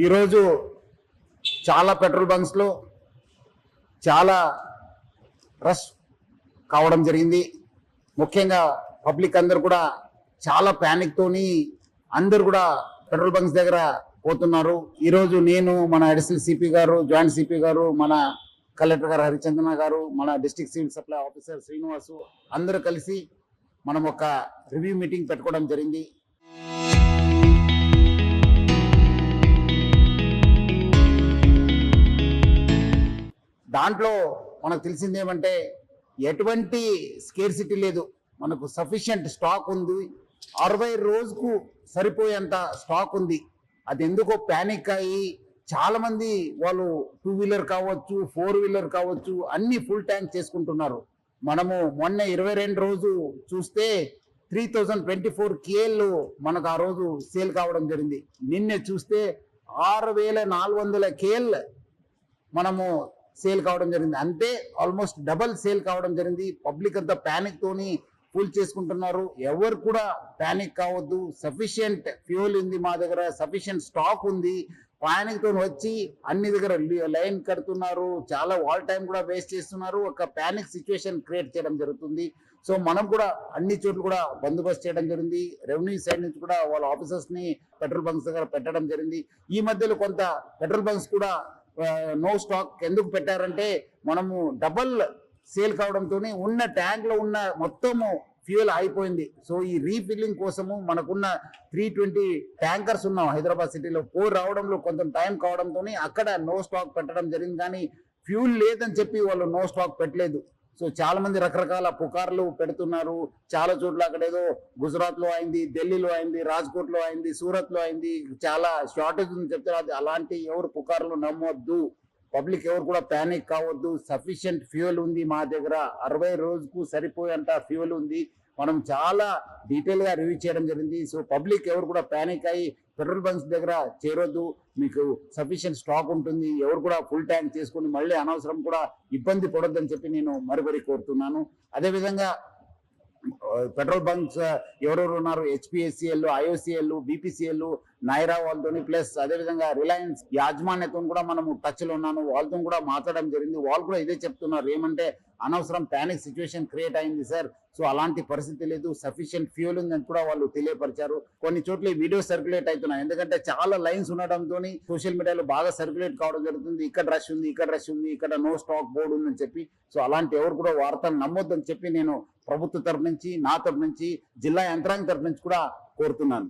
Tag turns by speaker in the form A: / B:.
A: ఈరోజు చాలా పెట్రోల్ బంక్స్లో చాలా రష్ కావడం జరిగింది. ముఖ్యంగా పబ్లిక్ అందరు కూడా చాలా ప్యానిక్ తోని అందరు కూడా పెట్రోల్ బంక్స్ దగ్గర పోతున్నారు. ఈరోజు నేను, మన అడిషనల్ సిపి గారు, జాయింట్ సిపి గారు, మన కలెక్టర్ గారు హరిచందన గారు, మన district civil supply officer Srinivasu అందరూ కలిసి మనం ఒక రివ్యూ మీటింగ్ పెట్టుకోవడం జరిగింది. దాంట్లో మనకు తెలిసింది ఏమంటే ఎటువంటి స్కేర్సిటీ లేదు, మనకు సఫిషియంట్ స్టాక్ ఉంది. 60 రోజుకు సరిపోయేంత స్టాక్ ఉంది. అది ఎందుకో ప్యానిక్ అయ్యి చాలా మంది వాళ్ళు 2 వీలర్ కావచ్చు, 4 వీలర్ కావచ్చు, అన్ని ఫుల్ ట్యాంక్ చేసుకుంటున్నారు. మనము మొన్న 22 రోజు చూస్తే 3024 KL మనకు ఆ రోజు సేల్ కావడం జరిగింది. నిన్నే చూస్తే 6400 KL మనము సేల్ కావడం జరిగింది. అంటే ఆల్మోస్ట్ డబల్ సేల్ కావడం జరిగింది. పబ్లిక్ అంతా ప్యానిక్ తోని ఫుల్ చేసుకుంటున్నారు. ఎవరు కూడా ప్యానిక్ కావద్దు. సఫిషియంట్ ఫ్యూయల్ ఉంది మా దగ్గర, సఫిషియంట్ స్టాక్ ఉంది. ప్యానిక్ తో వచ్చి అన్ని దగ్గర లైన్ కడుతున్నారు, చాలా వాల్ టైం కూడా వేస్ట్ చేస్తున్నారు. ఒక ప్యానిక్ సిచ్యువేషన్ క్రియేట్ చేయడం జరుగుతుంది. సో మనం కూడా అన్ని చోట్ల కూడా బందోబస్తు చేయడం జరిగింది. రెవెన్యూ సైడ్ నుంచి కూడా వాళ్ళ ఆఫీసర్స్ ని పెట్రోల్ బంక్స్ దగ్గర పెట్టడం జరిగింది. ఈ మధ్యలో కొంత పెట్రోల్ బంక్స్ కూడా నో స్టాక్ ఎందుకు పెట్టారంటే మనము డబల్ సేల్ కావడంతో ఉన్న ట్యాంక్ లో ఉన్న మొత్తము ఫ్యూయల్ అయిపోయింది. సో ఈ రీఫిల్లింగ్ కోసము మనకున్న 320 ట్యాంకర్స్ ఉన్నాం హైదరాబాద్ సిటీలో. 4 రావడంలో కొంత టైం కావడంతో అక్కడ నో స్టాక్ పెట్టడం జరిగింది. కానీ ఫ్యూల్ లేదని చెప్పి వాళ్ళు నో స్టాక్ పెట్టలేదు. సో చాలా మంది రకరకాల పుకార్లు పెడుతున్నారు. చాలా చోట్ల అక్కడ ఏదో గుజరాత్ లో అయింది, ఢిల్లీలో అయింది, రాజ్కోట్ లో అయింది, సూరత్ లో అయింది, చాలా షార్టేజ్ ఉంది చెప్తారు. అది అలాంటి ఎవరు పుకార్లు నమ్మొద్దు. పబ్లిక్ ఎవరు కూడా ప్యానిక్ కావద్దు. సఫిషియంట్ ఫ్యూయల్ ఉంది మా దగ్గర. 60 రోజుకు సరిపోయేంత ఫ్యూయల్ ఉంది. మనం చాలా డీటెయిల్ గా రివ్యూ చేయడం జరిగింది. సో పబ్లిక్ ఎవరు కూడా ప్యానిక్ అయ్యి పెట్రోల్ బంక్స్ దగ్గర చేరొద్దు. మీకు సఫిషియంట్ స్టాక్ ఉంటుంది. ఎవరు కూడా ఫుల్ ట్యాంక్ చేసుకుని మళ్ళీ అనవసరం కూడా ఇబ్బంది పడొద్దని చెప్పి నేను మరీ కోరుతున్నాను. అదేవిధంగా పెట్రోల్ బంక్స్ ఎవరెవరు ఉన్నారు, HPSCL, IOCL, BPCL, నైరా వాళ్ళతో, ప్లస్ అదేవిధంగా రిలయన్స్ యాజమాన్యతో కూడా మనము టచ్ లో ఉన్నాను. వాళ్ళతో కూడా మాట్లాడడం జరిగింది. వాళ్ళు కూడా ఇదే చెప్తున్నారు, ఏమంటే అనవసరం ప్యానిక్ సిచ్యువేషన్ క్రియేట్ అయింది సార్. సో అలాంటి పరిస్థితి లేదు, సఫిషియంట్ ఫ్యూయల్ ఉందని కూడా వాళ్ళు తెలియపరిచారు. కొన్ని చోట్ల వీడియో సర్క్యులేట్ అవుతున్నాయి. ఎందుకంటే చాలా లైన్స్ ఉండడంతో సోషల్ మీడియాలో బాగా సర్క్యులేట్ కావడం జరుగుతుంది. ఇక్కడ రష్ ఉంది, ఇక్కడ రష్ ఉంది, ఇక్కడ నో స్టాక్ బోర్డు ఉందని చెప్పి. సో అలాంటి ఎవరు కూడా వార్తలు నమ్మొద్దని చెప్పి నేను ప్రభుత్వ తరఫు నుంచి, నా తరఫు నుంచి, జిల్లా యంత్రాంగం తరఫు నుంచి కూడా కోరుతున్నాను.